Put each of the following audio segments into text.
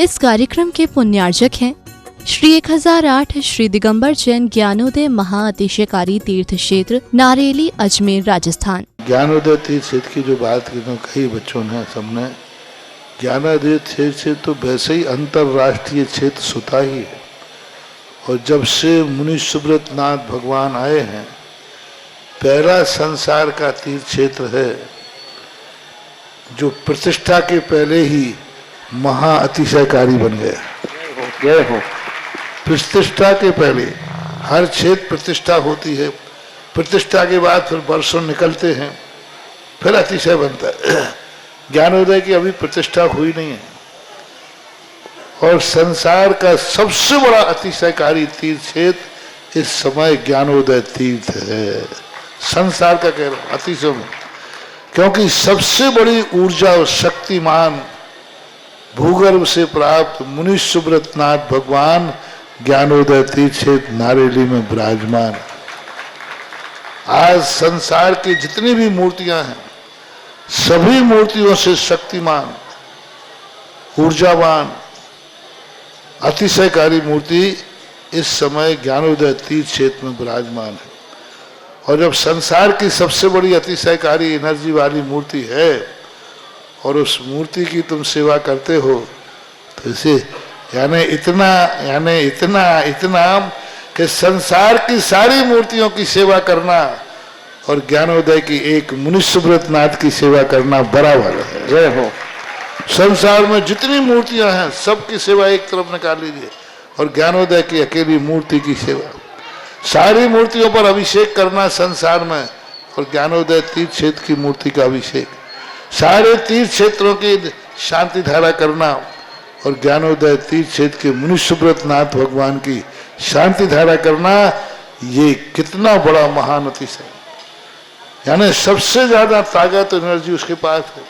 इस कार्यक्रम के पुण्यार्जक हैं श्री 1008 श्री दिगंबर जैन ज्ञानोदय महाअतिशयकारी तीर्थ क्षेत्र नारेली अजमेर राजस्थान। ज्ञानोदय तीर्थ क्षेत्र की जो बात की तो कई बच्चों ने सबने ज्ञानोदय तीर्थ क्षेत्र तो वैसे ही अंतर्राष्ट्रीय क्षेत्र सुता ही है। और जब से मुनि सुब्रत नाथ भगवान आए हैं, पहला संसार का तीर्थ क्षेत्र है जो प्रतिष्ठा के पहले ही महाअतिशयकारी बन गया। जय हो। प्रतिष्ठा के पहले हर क्षेत्र प्रतिष्ठा होती है, प्रतिष्ठा के बाद फिर वर्षों निकलते हैं, फिर अतिशय बनता है। ज्ञानोदय की अभी प्रतिष्ठा हुई नहीं है। और संसार का सबसे बड़ा अतिशयकारी तीर्थ क्षेत्र इस समय ज्ञानोदय तीर्थ है। संसार का कह रहा हूं अतिशय में, क्योंकि सबसे बड़ी ऊर्जा और शक्तिमान भूगर्भ से प्राप्त मुनि सुब्रत नाथ भगवान ज्ञानोदय तीर्थ क्षेत्र नारेली में विराजमान। आज संसार की जितनी भी मूर्तियां हैं, सभी मूर्तियों से शक्तिमान, ऊर्जावान, अतिशयकारी मूर्ति इस समय ज्ञानोदय तीर्थ क्षेत्र में विराजमान है। और जब संसार की सबसे बड़ी अतिशयकारी एनर्जी वाली मूर्ति है और उस मूर्ति की तुम सेवा करते हो, तो इसे यानी इतना कि संसार की सारी मूर्तियों की सेवा करना और ज्ञानोदय की एक मुनि सुब्रत नाथ की सेवा करना बराबर है। जय हो। संसार में जितनी मूर्तियां हैं सबकी सेवा एक तरफ निकाल लीजिए और ज्ञानोदय की अकेली मूर्ति की सेवा। सारी मूर्तियों पर अभिषेक करना संसार में और ज्ञानोदय तीर्थ क्षेत्र की मूर्ति का अभिषेक, सारे तीर्थ क्षेत्रों की शांति धारा करना और ज्ञानोदय तीर्थ क्षेत्र के मुनि सुब्रत नाथ भगवान की शांति धारा करना, ये कितना बड़ा महान अतिशय। यानी सबसे ज्यादा ताकत एनर्जी उसके पास है।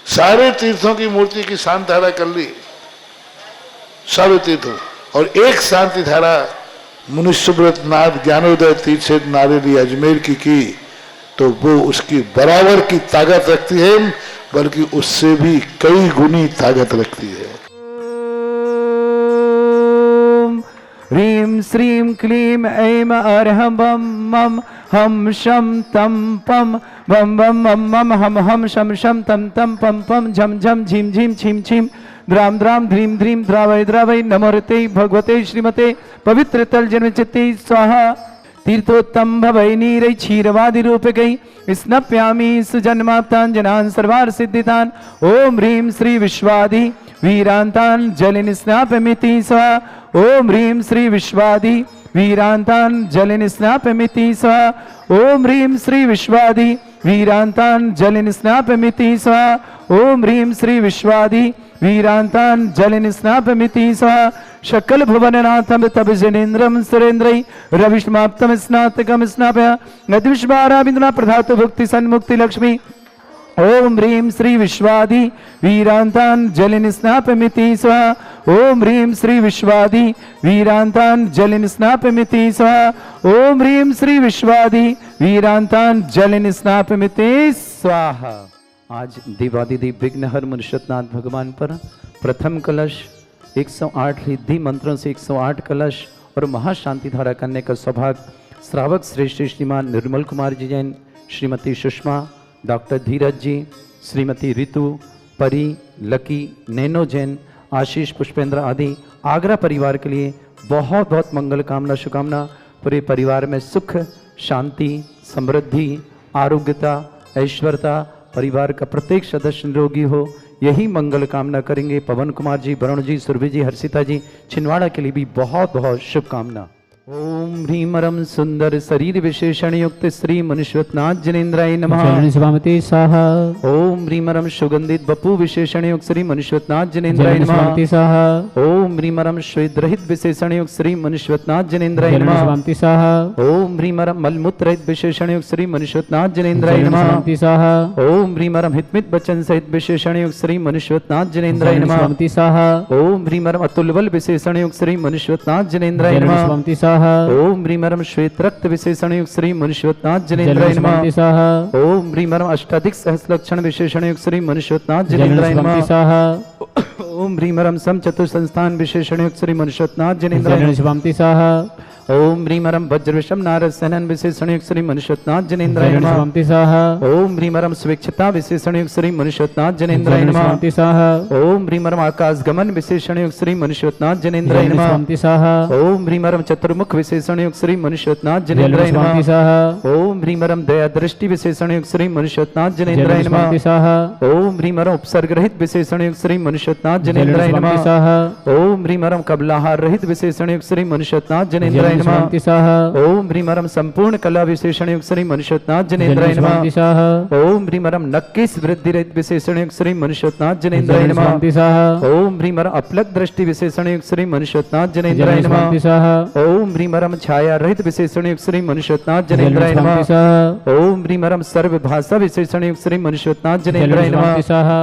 सारे तीर्थों की मूर्ति की शांति धारा कर ली, सारे तीर्थों, और एक शांति धारा मुनि सुब्रत नाथ ज्ञानोदय तीर्थ क्षेत्र नारेली अजमेर की तो वो उसकी बराबर की ताकत रखती है, बल्कि उससे भी कई गुनी ताकत रखती है। ह्रीं श्रीं क्लीं ऐं अर्हं बम मम हम शम तम पम बम बम मम मम हम शम शम तम तम पम पम झम झम झीम झीम छीम छीम द्राम द्राम ध्रीम ध्रीम द्रावय द्रावय नमोरते भगवते श्रीमते पवित्र तल जन्म चित्ते स्वाहा। तीर्थोत्तम भवै नीरै क्षीरवादि रूपकै स्नप्यामि सुजन्माप्तान् जनान् सर्वार्थ सिद्धितान्। ओम ह्रीं श्री विश्वादि वीरान्तान् जलिन स्नापमिति स्वाहा। ओम ह्रीं श्री विश्वादि वीरान्तान् जलिन स्नापमिति स्वाहा। ओम ह्रीं श्री विश्वादि वीरान्तान् जलिन स्नापमिति स्वाहा। ओम ह्रीं श्री विश्वादि वीरान्तान् जलिन स्नापमिति स्वाहा। शकल भुवननाथं तब जनेन्द्रं सुरेन्द्रै रविष्माप्तम स्नातकम स्नापय नदिविश्वाराविन्द्रना प्रधातु भुक्ति सन्मुक्ति लक्ष्मी। ओम ह्रीं श्री विश्वादि वीरान्तान् जलिन स्नापमिति स्वाहा। ओम ह्रीं श्री विश्वादि वीरान्तान् जलिन स्नापमिति स्वाहा। ओम ह्रीं श्री विश्वादि वीरान्तान् जलिन स्नापमिति स्वाहा। आज देवादिदेव विघ्नहर मुनिषतनाथ भगवान पर प्रथम कलश 108 रिद्धि मंत्रों से 108 कलश और महाशांति धारा करने का सौभाग्य श्रावक श्रेष्ठ श्रीमान निर्मल कुमार जी जैन, श्रीमती सुषमा, डॉक्टर धीरज जी, श्रीमती ऋतु, परी, लकी, नैनो जैन, आशीष, पुष्पेंद्र आदि आगरा परिवार के लिए बहुत बहुत मंगल कामना, शुभकामना। पूरे परिवार में सुख, शांति, समृद्धि, आरोग्यता, ऐश्वर्यता, परिवार का प्रत्येक सदस्य निरोगी हो, यही मंगल कामना करेंगे। पवन कुमार जी, वरुण जी, सुरभि जी, हर्षिता जी, छिंदवाड़ा के लिए भी बहुत बहुत शुभकामना। ओम ह्रीमरम सुंदर शरीर विशेषण युक्त श्री मनुष्यनाथ जनेन्द्राय नमः। ओम ह्रीमरम सुगंधित बपू विशेषण युक्त श्री मनुष्यनाथ जनेन्द्राय नमः। ओम ह्रीमरम श्वेत रहित विशेषण युक्त श्री मनुष्यनाथ जनेन्द्राय नमः। ओम ह्रीमरम मलमूत्र रहित विशेषण युक्त श्री मनुष्यनाथ जनेन्द्राय नमः। ओम ह्रीमरम हितमित वचन सहित विशेषण युक्त श्री मनुष्यनाथ जनेन्द्राय नमः। ओम ह्रीमरम अतुलबल विशेषण युक्त श्री मनुष्यनाथ जनेन्द्राय नमः। ओम ह्रीमरम श्वेत रक्त विशेषण युक्त श्री मनुष्यनाथ जनेन्द्राय नमः। ओम ह्रीमरम अष्टाधिक सहस्र लक्षण विशेषण युक्त श्री मनुष्यनाथ जनेन्द्राय नमः। ओम ह्रीमरम सम चतुर्संस्थान विशेषण युक्त श्री मनुष्योत्नाथ जनेन्द्राय नमः। शिवांति स्वाहा ओम ह्रीमरम वज्रविषम नारद सेनन विशेषण युक्त श्री मनुष्योत्नाथ जनेन्द्राय नमः। शिवांति स्वाहा ओम ह्रीमरम स्वेच्छता विशेषण युक्त श्री मनुष्योत्नाथ जनेन्द्राय नमः। शिवांति स्वाहा ओम ह्रीमरम आकाश गमन विशेषण युक्त श्री मनुष्योत्नाथ जनेन्द्राय नमः। शिवांति स्वाहा ओम ह्रीमरम चतुर्मुख विशेषण युक्त श्री मनुष्योत्नाथ जनेन्द्राय शिवांति नमः। स्वाहा ओम ह्रीमरम दया दृष्टि विशेषण युक्त श्री मनुष्योत्नाथ जनेन्द्राय नमः। शिवांति स्वाहा ओम ह्रीमरम उपसर्ग रहित विशेषण युक्त श्री मनुष्योत्नाथ जनेन्द्राय शिवांति नमः। स्वाहा ओम ह्रीमरम कबलाहार रहित विशेषण युक्त श्री मनुष्योत्नाथ जनेन्द्राय नमः। शिवांति स्वाहा ओम ह्रीमरम संपूर्ण कला विशेषण युक्त श्री मनुष्योत्नाथ जनेन्द्राय नमः। शिवांति स्वाहा ओम ह्रीमरम नक्कीस वृद्धि रहित विशेषण युक्त श्री मनुष्योत्नाथ जनेन्द्राय नमः। शिवांति स्वाहा ओम ह्रीमरम अपलक दृष्टि विशेषण युक्त श्री मनुष्योत्नाथ जनेन्द्राय नमः। शिवांति स्वाहा ओम ह्रीमरम छाया रहित विशेषण युक्त श्री मनुष्योत्नाथ जनेन्द्राय शिवांति नमः। स्वाहा ओम ह्रीमरम सर्व भाषा विशेषण युक्त श्री मनुष्योत्नाथ जनेन्द्राय नमः। शिवांति स्वाहा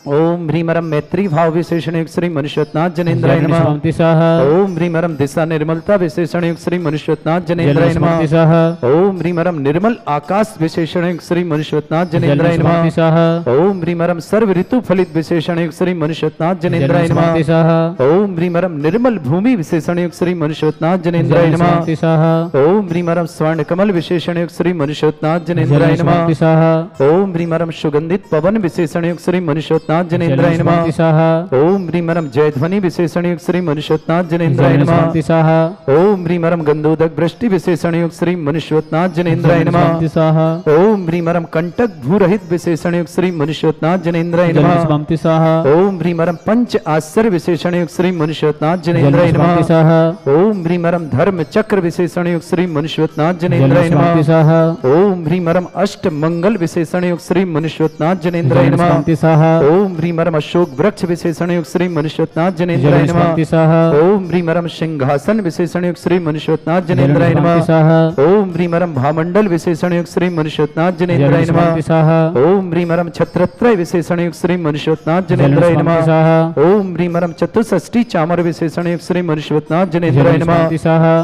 ओम ह्रीमरम मैत्री भाव विशेषण युक्त श्री मनुष्योत्नाथ जनेन्द्राय नमः। शिवांति स्वाहा ओम ह्रीमरम दिशा निर्मलता विशेषण युक्त श्री मनुष्योत्नाथ जनेन्द्राय नमः। शिवांति स्वाहा ओम ह्रीमरम निर्मल आकाश विशेषण युक्त श्री मनुष्योत्नाथ जनेन्द्राय नमः। शिवांति स्वाहा ओम ह्रीमरम सर्व ऋतु फलित विशेषण युक्त श्री मनुष्योत्नाथ जनेन्द्राय नमः। शिवांति स्वाहा ओम ह्रीमरम निर्मल भूमि विशेषण युक्त श्री मनुष्योत्नाथ जनेन्द्राय नमः। शिवांति स्वाहा ओम ह्रीमरम स्वर्ण कमल विशेषण युक्त श्री मनुष्योत्नाथ जनेन्द्राय नमः। शिवांति स्वाहा ओम ह्रीमरम सुगंधित पवन विशेषण युक्त श्री मनुष्योत्नाथ जनेन्द्राय नमः। शिवांति स्वाहा ओम ह्रीमरम जयध्वनि विशेषण युक्त श्री मनुष्योत्नाथ जनेन्द्राय नमः। शिवांति स्वाहा ओम ह्रीमरम गंधोदक वृष्टि विशेषण युक्त श्री मनुष्योत्नाथ जनेन्द्राय नमः। शिवांति स्वाहा ओम ह्रीमरम कंटक भूरहित विशेषण युक्त श्री मनुष्योत्नाथ जनेन्द्राय नमः। शिवांति स्वाहा ओम ह्रीमरम पंच आश्चर्य विशेषण युक्त श्री मनुष्योत्नाथ जनेन्द्राय नमः। शिवांति स्वाहा ओम ह्रीमरम धर्म चक्र विशेषण युक्त श्री मनुष्योत्नाथ जनेन्द्राय शिवांति नमः। स्वाहा ओम ह्रीमरम अष्ट मंगल विशेषण युक्त श्री मनुष्योत्नाथ जनेन्द्राय नमः। शिवांति स्वाहा ओम ह्रीमरम अशोक वृक्ष विशेषण युक्त श्री मनुष्योत्नाथ जनेन्द्राय नमः। शिवांति स्वाहा ओम ह्रीमरम सिंहासन विशेषण युक्त श्री मनुष्योत्नाथ जनेन्द्राय नमः। शिवांति स्वाहा ओम ह्रीमरम भामंडल विशेषण युक्त श्री मनुष्योत्नाथ जनेन्द्राय नमः। शिवांति स्वाहा ओम ह्रीमरम छत्रत्रय विशेषण युक्त श्री मनुष्योत्नाथ जनेन्द्राय शिवांति नमः। स्वाहा ओम ह्रीमरम चतुष्षष्टि चामर विशेषण युक्त श्री मनुष्योत्नाथ जनेन्द्राय नमः। शिवांति स्वाहा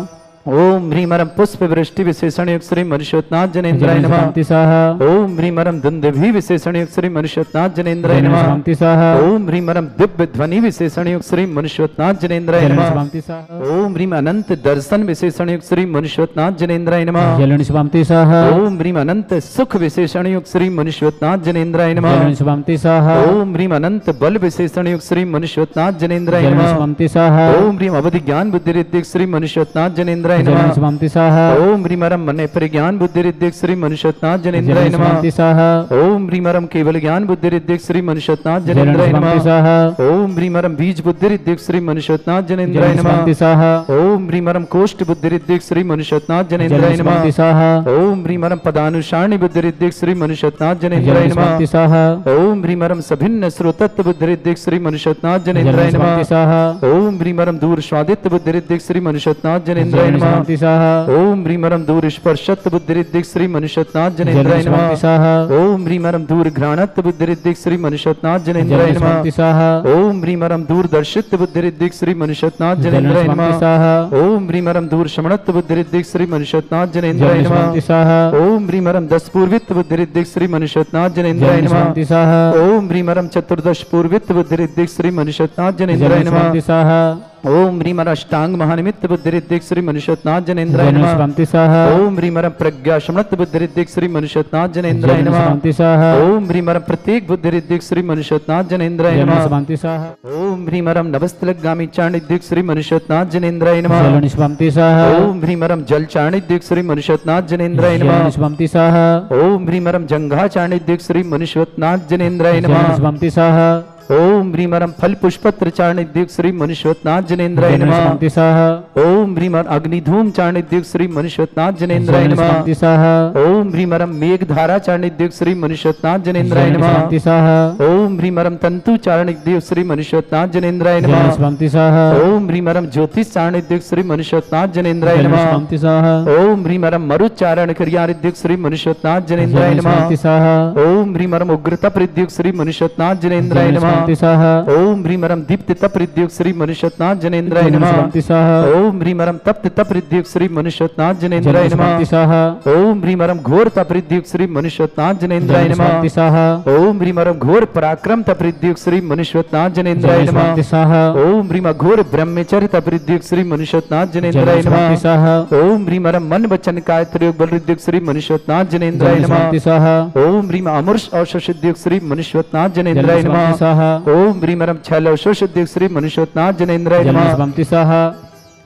ओम ह्रीमरम पुष्प वृष्टि विशेषण युक्त श्री मनुष्योत्नाथ जनेन्द्राय नमः। शिवांति स्वाहा ओम ह्रीमरम दुंदुभि विशेषण युक्त श्री मनुष्योत्नाथ जनेन्द्राय नमः। शिवांति स्वाहा ओम ह्रीमरम दिव्य ध्वनि विशेषण युक्त श्री मनुष्योत्नाथ जनेन्द्राय नमः। शिवांति स्वाहा ओम ह्रीम अनंत दर्शन विशेषण युक्त श्री मनुष्योत्नाथ जनेन्द्राय नमः। शिवांति स्वाहा ओम ह्रीम अनंत सुख विशेषण युक्त श्री मनुष्योत्नाथ जनेन्द्राय नमः। शिवांति स्वाहा ओम ह्रीम अनंत बल विशेषण युक्त श्री मनुष्योत्नाथ जनेन्द्राय नमः। शिवांति स्वाहा ओम ह्रीम अवधि ज्ञान बुद्धि रिद्धिक श्री मनुष्योत्नाथ जनेन्द्राय नमः। शिवांति स्वाहा ओम ह्रीमरम मन परिज्ञान बुद्धि रिद्धिक श्री मनुष्योत्नाथ जनेन्द्राय नमः। शिवांति स्वाहा ओम ह्रीमरम केवल ज्ञान बुद्धि रिद्धिक श्री मनुष्योत्नाथ जनेन्द्राय शिवांति नमः। स्वाहा ओम ह्रीमरम बीज बुद्धि रिद्धिक श्री मनुष्योत्नाथ जनेन्द्राय नमः। शिवांति स्वाहा ओम ह्रीमरम कोष्ठ बुद्धि रिद्धिक श्री मनुष्योत्नाथ जनेन्द्राय नमः। शिवांति स्वाहा ओम ह्रीमरम पदानुसारणी बुद्धि रिद्धिक श्री मनुष्योत्नाथ जनेन्द्राय नमः। शिवांति स्वाहा ओम ह्रीमरम सभिन्न श्रोतत्व बुद्धि रिद्धिक श्री मनुष्योत्नाथ जनेन्द्राय नमः। शिवांति स्वाहा ओम ह्रीमरम दूर स्वादित्व बुद्धि रिद्धिक श्री मनुष्योत्नाथ जनेन्द्राय नमः। शिवांति स्वाहा ओम ह्रीमरम दूर स्पर्शत्व बुद्धि रिद्धिक श्री मनुष्योत्नाथ जनेन्द्राय शिवांति नमः। स्वाहा ओम ह्रीमरम दूर घ्राणत्व बुद्धि रिद्धिक श्री मनुष्योत्नाथ जनेन्द्राय नमः। शिवांति स्वाहा ओम ह्रीमरम दूर दर्शित्व बुद्धि रिद्धिक श्री मनुष्योत्नाथ जनेन्द्राय शिवांति नमः। स्वाहा ओम ह्रीमरम दूर शमणत्व बुद्धि रिद्धिक श्री मनुष्योत्नाथ जनेन्द्राय नमः। शिवांति स्वाहा ओम ह्रीमरम 10 पूर्वित्व बुद्धि रिद्धिक श्री मनुष्योत्नाथ जनेन्द्राय नमः। शिवांति स्वाहा ओम ह्रीमरम 14 पूर्वित्व बुद्धि रिद्धिक श्री मनुष्योत्नाथ जनेन्द्राय नमः। शिवांति स्वाहा ओम ह्रीमर अष्टांग महानिमित्त बुद्धि रिद्धिक श्री मनुष्योत्नाथ जनेन्द्राय नमः। शिवांति स्वाहा ओम ह्रीमरम प्रज्ञा शमणत्व बुद्धि रिद्धिक श्री मनुष्योत्नाथ जनेन्द्राय नमः। शिवांति स्वाहा ओम ह्रीमरम प्रत्येक बुद्धि रिद्धिक श्री मनुष्योत्नाथ जनेन्द्राय नमः। शिवांति स्वाहा ओम ह्रीमरम नवस्तलगामी चाणिद्युक श्री मनुष्योत्नाथ जनेन्द्राय नमः। शिवांति स्वाहा ओम ह्रीमरम जल चाणिद्युक श्री मनुष्योत्नाथ जनेन्द्राय नमः। शिवांति स्वाहा ओम ह्रीमरम जंघा चाणिद्युक श्री मनुष्योत्नाथ जनेन्द्राय नमः। शिवांति स्वाहा ओम ह्रीमरम फल पुष्पत्र चाणिद्युक श्री मनुष्योत्नाथ जनेन्द्राय नमः। शिवांति स्वाहा ओम ह्रीमर अग्निधूम चाणिद्युक श्री मनुष्योत्नाथ जनेन्द्राय नमः। शिवांति स्वाहा ओम ह्रीमरम मेघधारा चाणिद्युक श्री मनुष्योत्नाथ जनेन्द्राय नमः। शिवांति स्वाहा ओम ह्रीमरम तंतु चाणिद्युक श्री मनुष्योत्नाथ जनेन्द्राय नमः। शिवांति स्वाहा ओम ह्रीमरम ज्योतिष चाणिद्युक श्री मनुष्योत्नाथ जनेन्द्राय नमः। शिवांति स्वाहा ओम ह्रीमरम मरुच्चारण क्रियारिद्युक श्री मनुष्योत्नाथ जनेन्द्राय नमः। शिवांति स्वाहा ओम ह्रीमरम उग्रता प्रद्युक श्री मनुष्योत्नाथ जनेन्द्राय नमः। स्वाहा ओम ह्रीं रम दीप्ति तपरिद्युक्त श्री मनुष्योत्नाथ जनेन्द्राय नमः स्वाहा ओम ह्रीं रम तप्त तपरिद्युक्त श्री मनुष्योत्नाथ जनेन्द्राय नमः स्वाहा ओम ह्रीं रम घोर तपरिद्युक्त श्री मनुष्योत्नाथ जनेन्द्राय नमः स्वाहा ओम ह्रीं रम घोर पराक्रम तपरिद्युक्त श्री मनुष्योत्नाथ जनेन्द्राय नमः स्वाहा ओम ह्रीं घोर ब्रह्मचर्य तपरिद्युक्त श्री मनुष्योत्नाथ जनेन्द्राय नमः स्वाहा ओम ह्रीं रम मन वचन कायत्री योग बलरिद्युक्त श्री मनुष्योत्नाथ जनेन्द्राय नमः स्वाहा ओम ह्रीं अमृष औषधिद्युक्त श्री मनुष्योत्नाथ जनेन्द्राय नमः स्वाहा ओम ह्रीं रम छल औषधिद्युक्त श्री मनुष्योत्नाथ जनेन्द्राय नमः स्वाहा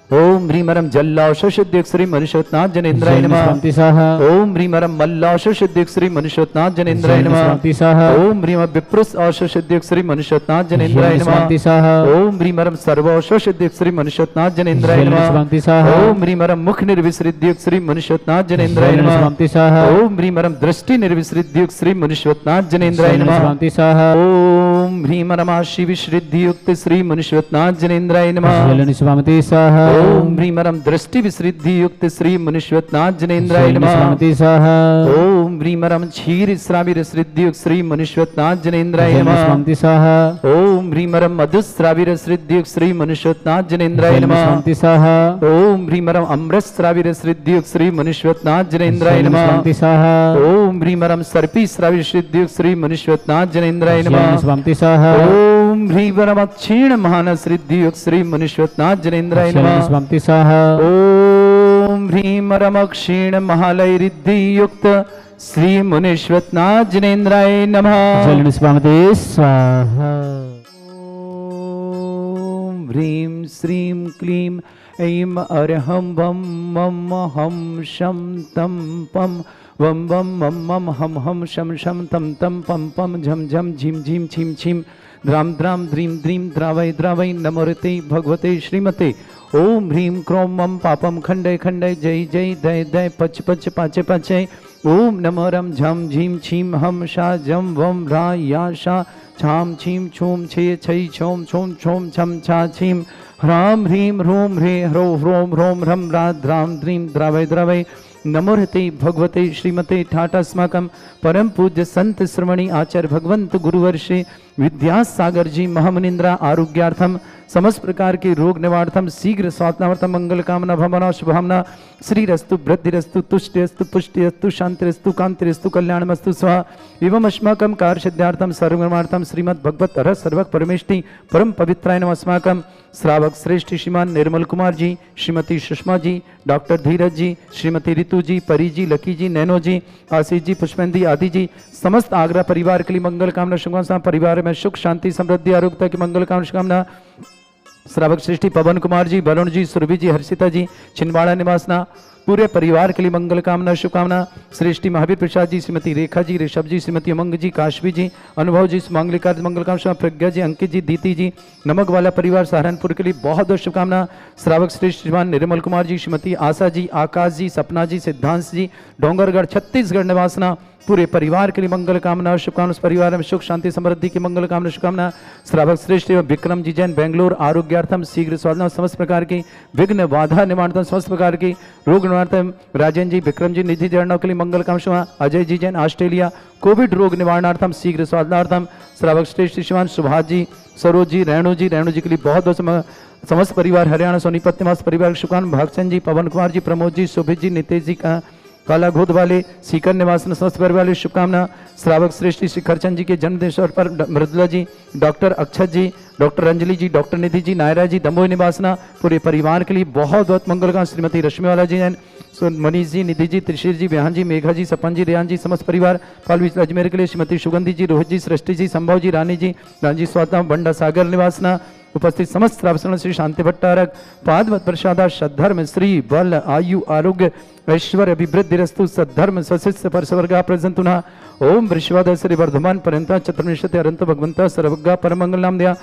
ओम ह्रीं रम जल्लाशुद्युक्त श्री मनुष्योत्नाथ जनेन्द्राय नमः स्वाहा ओम ह्रीं रम मल्लाशुद्युक्त श्री मनुष्योत्नाथ जनेन्द्राय नमः स्वाहा ओम ह्रीं विप्रुस औषधिद्युक्त श्री मनुष्योत्नाथ जनेन्द्राय नमः स्वाहा ओम ह्रीं रम सर्वौषधिद्युक्त श्री मनुष्योत्नाथ जनेन्द्राय नमः स्वाहा ओम ह्रीं रम मुख निर्विसृद्युक्त श्री मनुष्योत्नाथ जनेन्द्राय नमः स्वाहा ओम ह्रीं रम दृष्टि निर्विसृद्युक्त श्री मनुष्योत्नाथ जनेन्द्राय नमः स्वाहा ओम ह्रीं रम आशी विश्रिद्युक्त श्री मनुष्योत्नाथ जनेन्द्राय नमः स्वाहा ओम ह्रीं रम दृष्टि विसृद्धि युक्त श्री मनुष्योत्नाथ जनेन्द्राय नमः स्वाहा ओम ह्रीं रम क्षीर श्राविर श्रिद्धि युक्त श्री मनुष्योत्नाथ जनेन्द्राय नमः स्वाहा ओम ह्रीं रम मधुश्राविर श्रिद्धि युक्त श्री मनुष्योत्नाथ जनेन्द्राय नमः स्वाहा ओम ह्रीं रम अमृत श्राविर श्रिद्धि युक्त श्री मनुष्योत्नाथ जनेन्द्राय नमः स्वाहा ओम ह्रीं रम सर्पी श्राविर श्रिद्धि युक्त श्री मनुष्योत्नाथ जनेन्द्राय नमः स्वाहा ओम ह्रीं रम क्षीण महान श्रिद्धि युक्त श्री मनुष्योत्नाथ जनेन्द्राय नमः स्वाहा ओम ह्रीं रम क्षीण महालय रिद्धि युक्त श्री मुनीश्वरनाथ जनेन्द्राय नमः स्वाहा ओम ह्रीं श्रीं क्लीं ऐं अरहं वं मम हं शं तं पं वं वं मम मम हम हम शम शम तम तम पम पम झम झम झीम झीम छीम छीम द्राम द्राम द्रीं द्रीं द्रावय द्रावय नमोरते भगवते श्रीमते ओम ह्रीं क्रों मम पापम खंडय खंडय जय जय दय दय पच पच पाचे पाचे ओम नमो रम झम झीम छीम हम शा जम वम रा या शा छाम छीम छूम छे छै छोम छोम छोम छम छा छीम ह्राम ह्रीं ह्रूं ह्रे ह्रो ह्रों ह्रों ह्रम रा द्रां द्रीं द्रावय द्रावय नमोहते भगवते श्रीमते ठाटास्माकं परम पूज्य संत श्रमणी आचार्य भगवंत गुरुवर्षे विद्यासागर जी महामुनिंद्रा आरोग्यार्थम समस्त प्रकार के रोग निवारथम शीघ्र स्वात्नार्थम मंगल कामना भवना शुभामना श्रीरस्तु वृद्धिरस्तु तुष्टिरस्तु पुष्टिरस्तु शांतिरस्तु कांतिरस्तु कल्याणमस्तु स्वाहा एवं अस्माकं कार्यसिद्ध्यार्थम सर्वधर्मार्थम श्रीमद् भगवत रस सर्वक परमेष्टि परम पवित्राय नमः अस्माकं श्रावक श्रेष्ठ श्रीमान निर्मल कुमार जी, श्रीमती सुषमा जी, डॉक्टर धीरज जी, श्रीमती रितु जी, परी जी, लकी जी, नैनो जी, आशीष जी, पुष्पेंद्री आदि जी, समस्त आगरा परिवार के लिए मंगल कामना शुभकामना। परिवार में सुख शांति समृद्धि आरोग्यता की मंगल कामना शुभकामना। श्रावक श्रेष्ठी पवन कुमार जी, वरुण जी, सुरभि जी, हर्षिता जी, छिंदवाड़ा निवासना पूरे परिवार के लिए मंगल कामना शुभकामना। श्रेष्ठी महावीर प्रसाद जी, श्रीमती रेखा जी, ऋषभ जी, श्रीमती उमंग जी, काशवी जी, अनुभव जी, मांगलिका मंगल कामना। प्रज्ञा जी, अंकित जी, दीति जी, नमक वाला परिवार सहारनपुर के लिए बहुत बहुत शुभकामना। श्रावक श्रेष्ठ श्रीमान निर्मल कुमार जी, श्रीमती आशा जी, आकाश जी, सपना जी, सिद्धांश जी, डोंगरगढ़ छत्तीसगढ़ निवासना पूरे परिवार के लिए मंगल कामना शुभकामना। उस परिवार में सुख शांति समृद्धि की मंगल कामना शुभकामना। श्रावक श्रेष्ठ विक्रम जी जैन बेंगलोर आरोग्यार्थम शीघ्र स्वास्थ्य समस्त प्रकार की विघ्न बाधा निवारणार्थम समस्त प्रकार की रोग निवारणार्थम राजन जी, विक्रम जी, निधि जरणों के लिए मंगल कामना। अजय जी जैन ऑस्ट्रेलिया कोविड रोग निवारणार्थम शीघ्र स्वास्थ्यार्थम। श्रावक श्रेष्ठ श्रीमान सुभाष जी, सरोज जी, रेणु जी के लिए बहुत बहुत समस्त परिवार हरियाणा सोनीपत निवास परिवार शुभकामना। भागचंद जी, पवन कुमार जी, प्रमोद जी, शोभित जी, नितेश जी का काला घोद वाले सीकर निवास समस्त परिवार वाले शुभकामना। श्रावक श्रेष्ठी श्री खरचंद जी के जन्मदिन पर मृदुला जी, डॉक्टर अक्षत जी, डॉक्टर अंजलि जी, डॉक्टर निधि जी, नायरा जी, दमोह निवासना पूरे परिवार के लिए बहुत बहुत मंगल का। श्रीमती रश्मिवाला जी, मनीष जी, निधि जी, त्रिशीर जी, बिहान जी, मेघा जी, सपन जी, रेहान जी, समस्त परिवार पालवीज अजमेर के लिए श्रीमती सुगंधी जी, रोहित जी, सृष्टि जी, संभव जी, रानी जी, रानी स्वाता बंडा सागर निवासना उपस्थित समस्त श्रावण श्री शांति भट्टारक पादवत प्रसादा सद्धर्म श्री बल आयु आरोग्य ऐश्वर्य अभिवृद्धिरस्तु सद्धर्म स्वशिष्य परसवर्गा प्रजंतुना ओम वृषवाद श्री वर्धमान पर्यंता चतुर्निशते अरंत भगवंता सर्वज्ञा परमंगल नाम दिया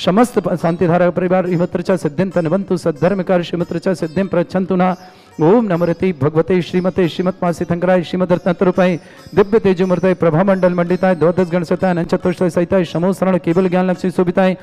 समस्त शांति धारा परिवार हिमत्रचा सिद्धिं तनवंतु सद्धर्म कार्य श्रीमत्रचा सिद्धिं प्रच्छन्तुना ओम नमरति भगवते श्रीमते श्रीमत्मासी थंकराय श्रीमद रत्नतरूपाय दिव्य तेजोमूर्तय प्रभा मंडल मंडिताय द्वादश गणसताय अनंत सहिताय समोसरण केवल ज्ञान लक्ष्मी शोभिताय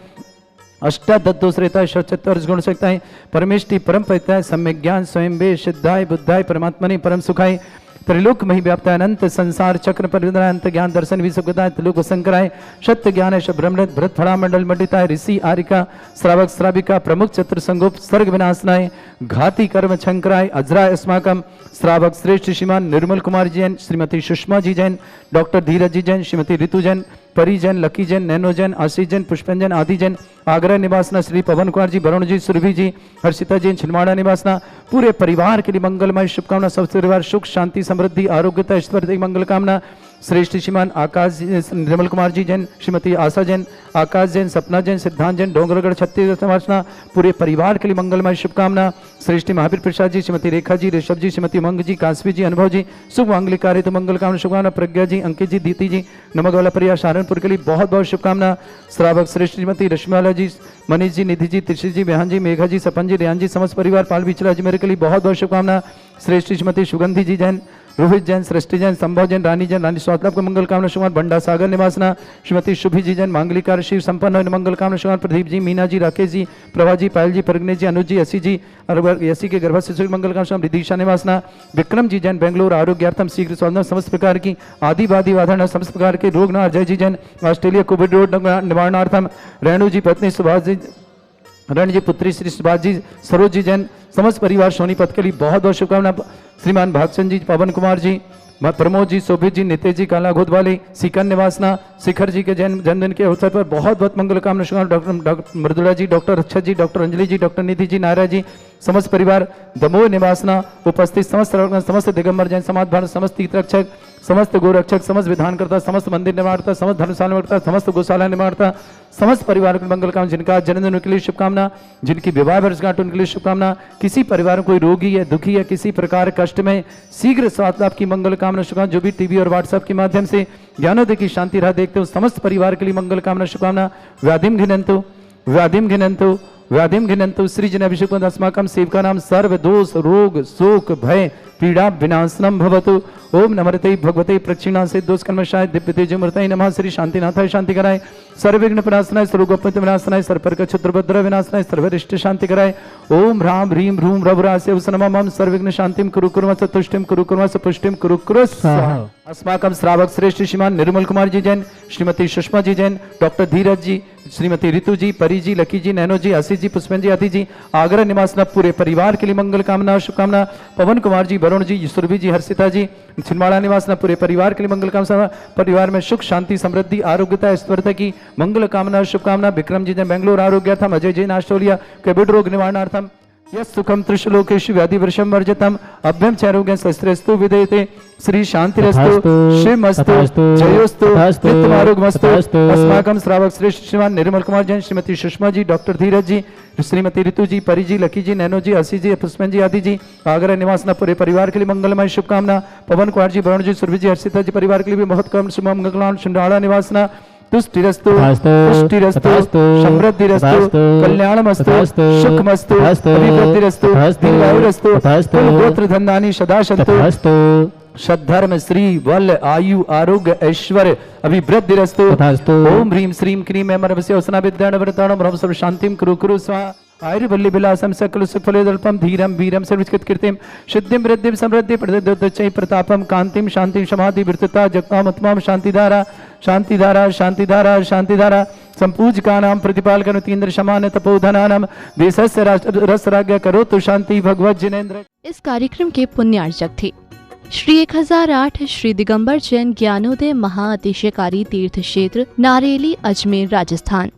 अष्टादशरेताय षट्चत्वारिश गुण सकताय परमेष्टि परम परिताय सम्यक ज्ञान स्वयं वे सिद्धाय बुद्धाय परमात्मने परम सुखाय त्रिलोक मही व्याप्त अनंत संसार चक्र परिवृत ज्ञान दर्शन विसुखताय त्रिलोक संकराय सत्य ज्ञान ब्रह्मृत भरत फड़ा मंडल मंडिताय ऋषि आरिका श्रावक श्राविका प्रमुख चतुर संगोप सर्ग विनाशनाय घाती कर्म छंकराय अजराय अस्माकम श्रावक श्रेष्ठ श्रीमान निर्मल कुमार जी जैन, श्रीमती सुषमा जी जैन, डॉक्टर धीरज जी जैन, श्रीमती ऋतु जैन, परी जैन, लकी जैन, नैनो जैन, आशीष जैन, पुष्पंजन आदि जैन, आगरा निवासना श्री पवन कुमार जी, वरुण जी, सुरभि जी, हर्षिता जी, छिलमाड़ा निवासना पूरे परिवार के लिए मंगलमय शुभकामना। सबसे परिवार सुख शांति समृद्धि आरोग्यता ऐश्वर्य मंगल कामना। श्रेष्ठ श्रीमान आकाश निर्मल कुमार जी जैन, श्रीमती आशा जैन, आकाश जैन, सपना जैन, सिद्धांत जैन, डोंगरगढ़ छत्तीसगढ़ पूरे परिवार के लिए मंगलमय शुभकामना। श्रेष्ठ महावीर प्रसाद जी, श्रीमती रेखा जी, ऋषभ जी, श्रीमती उमंग जी, काशवी जी, अनुभव जी, शुभ मांगलिक कार्य तो मंगल कामना शुभकामना। प्रज्ञा जी, अंकित जी, दीति जी, नमक वाला परिवार सहारनपुर के लिए बहुत बहुत शुभकामना। श्रावक श्रेष्ठ श्रीमती रश्मिला जी, मनीष जी, निधि जी, त्रिशी जी, बेहान जी, मेघा जी, सपन जी, रेहान जी, समस्त परिवार पाल बिचला जी मेरे के लिए बहुत बहुत शुभकामना। श्रेष्ठ श्रीमती सुगंधी जी जैन, रोहित जैन, सृष्टि जैन, संभव जैन, रानी जैन, रानी स्वातलाभ को मंगल कामना शुभकामना। बंडा सागर निवासना श्रीमती शुभी जी जैन, मांगलिक कार्य शिव संपन्न मंगल कामना शुभकामना। प्रदीप जी, मीना जी, राकेश जी, प्रभा जी, पायल जी, परगने जी, अनुज जी, असी जी, यसी के गर्भ से मंगल कामना शुभकामना। रिदीशा निवासना विक्रम जी जैन, बेंगलोर आरोग्यार्थम शीघ्र स्वास्थ्य समस्त प्रकार की आदि वादी वाधन समस्त प्रकार के रोग न। अजय जी जैन, ऑस्ट्रेलिया कोविड रोग निवारणार्थम। रेणु जी पत्नी सुभाष जी, रण जी पुत्री श्री सुभाष जी, सरोज जी जैन, समस्त परिवार सोनीपत के लिए बहुत बहुत शुभकामना। श्रीमान भागचंद जी, पवन कुमार जी, प्रमोद जी, शोभित जी, नितेश जी, काला घोदवाली, सीकर निवासना, शिखर जी के जन्मदिन के अवसर पर बहुत बहुत मंगल कामना शुभकामना। डॉक्टर मृदुला जी, डॉक्टर अच्छा जी, डॉक्टर अंजलि जी, डॉक्टर निधि जी, नायरा जी, समस्त परिवार दमोह निवासना उपस्थित समस्त दिगंबर जैन समाज भारत, समस्त तीर्थरक्षक, समस्त गोरक्षक, समस्त विधानकर्ता, समस्त मंदिर निर्माणता, समस्त धर्मशाला निर्माणता, समस्त गौशाला निर्माणता, समस्त परिवार को मंगल कामना। जिनका जन्मदिन उनके लिए शुभकामना, जिनकी विवाह वर्षगांठ उनके लिए शुभकामना। किसी परिवार में कोई रोगी या दुखी या किसी प्रकार कष्ट में शीघ्र स्वास्थ्य लाभ की मंगल कामना शुभकामना। जो भी टीवी और व्हाट्सएप के माध्यम से ज्ञानोदय की शांति राह देखते हो समस्त परिवार के लिए मंगल कामना शुभकामना। व्याधिम घिनंतु व्याधिम घिनंतु व्याधिम घिनंतु सृजन अभिषेक अस्माकं सेवका नाम सर्व दोष रोग शोक भय पीड़ा विनाशनम भवतु। ओम नमरते भगवते प्रक्षिणा से दोष कर्मशाय दिव्य तेजमूर्तये नमः। श्री शांतिनाथाय शांति कराय, सर्वविघ्न विनाशनाय, सर्वगोपनीय विनाशनाय, सर्वप्रक क्षुद्रभद्र विनाशनाय, सर्वरिष्ट शांति कराय। ओम ह्रां ह्रीं ह्रूं रवरास्य नमः। सर्वविघ्न शांतिम कुरु कुर्मः, तुष्टिम कुरु कुर्मः, पुष्टिम कुरु कुरु स्वाहा। अस्माकं श्रावक श्रेष्ठ श्रीमान निर्मल कुमार जी जैन, श्रीमती सुषमा जी जैन, डॉक्टर धीरज जी, श्रीमती ऋतु जी, परी जी, लकी जी, नैनो जी, आशीष जी, पुष्पन जी, आदि जी, आगरा निवासना पूरे परिवार के लिए मंगल कामना शुभकामना। पवन कुमार जी, वरुण जी, सुरभि जी, हर्षिता जी, छिलमाड़ा निवासना पूरे परिवार के लिए मंगल कामना। परिवार में सुख शांति समृद्धि आरोग्यता ऐश्वर्य की मंगल कामना शुभकामना। विक्रम जी जैन, बेंगलोर आरोग्यार्थम। अजय जैन, ऑस्ट्रेलिया कोविड रोग निवारणार्थम। यस सुखम त्रिशलोकेषु व्याधि वर्षम वर्जतम अभ्यम चारोग्यं शस्त्रस्तु विदेते। श्री शांतिरस्तु शिवमस्तु जयोस्तु नित्यमारोग्यमस्तु। अस्माकं श्रावक श्रेष्ठ श्रीमान निर्मल कुमार जैन, श्रीमती सुषमा जी, डॉक्टर धीरज जी, श्रीमती ऋतु जी, परी जी, लकी जी, नैनो जी, आशीष जी, पुष्पन जी, आदि जी, आगरा निवासना पूरे परिवार के लिए मंगलमय शुभकामना। पवन कुमार जी, वरुण जी, सुरभि जी, हर्षिता जी, परिवार के लिए भी बहुत कम शुभ मंगल। सुंडाला निवासना तुष्टिरस्तु पुष्टिरस्तु समृद्धिरस्तु कल्याणमस्तु सुखमस्तु अभिवृद्धिरस्तु दीर्घायुरस्तु कुलगोत्र धन्यानि सदा सन्तु। सद्धर्म श्री वल आयु आरोग्य ऐश्वर्य अभिवृद्धिरस्तु। ओम ह्रीं श्रीं क्रीं अमरवस्य वसना विद्याण वरताणं ब्रह्म सर्व शांतिं कुरु कुरु स्वाहा। आयुर्वल्ली विलासम सकल सुफलेदल्पम धीरम वीरम सर्वस्कृत कीर्तिम सिद्धिम वृद्धिम समृद्धि प्रदोदचै प्रतापम कांतिम शांतिम समाधि वृत्तता जगतामत्माम शांतिधारा शांतिधारा शांतिधारा शांतिधारा। संपूजका नाम प्रतिपालकन तीन्द्र समान तपोधनानाम देशस्य रस राज्ञ करोतु शांति भगवत जिनेन्द्र। इस कार्यक्रम के पुण्यार्चक थे श्री 1008 श्री दिगंबर जैन ज्ञानोदय महाअतिशयकारी तीर्थ क्षेत्र नारेली, अजमेर, राजस्थान।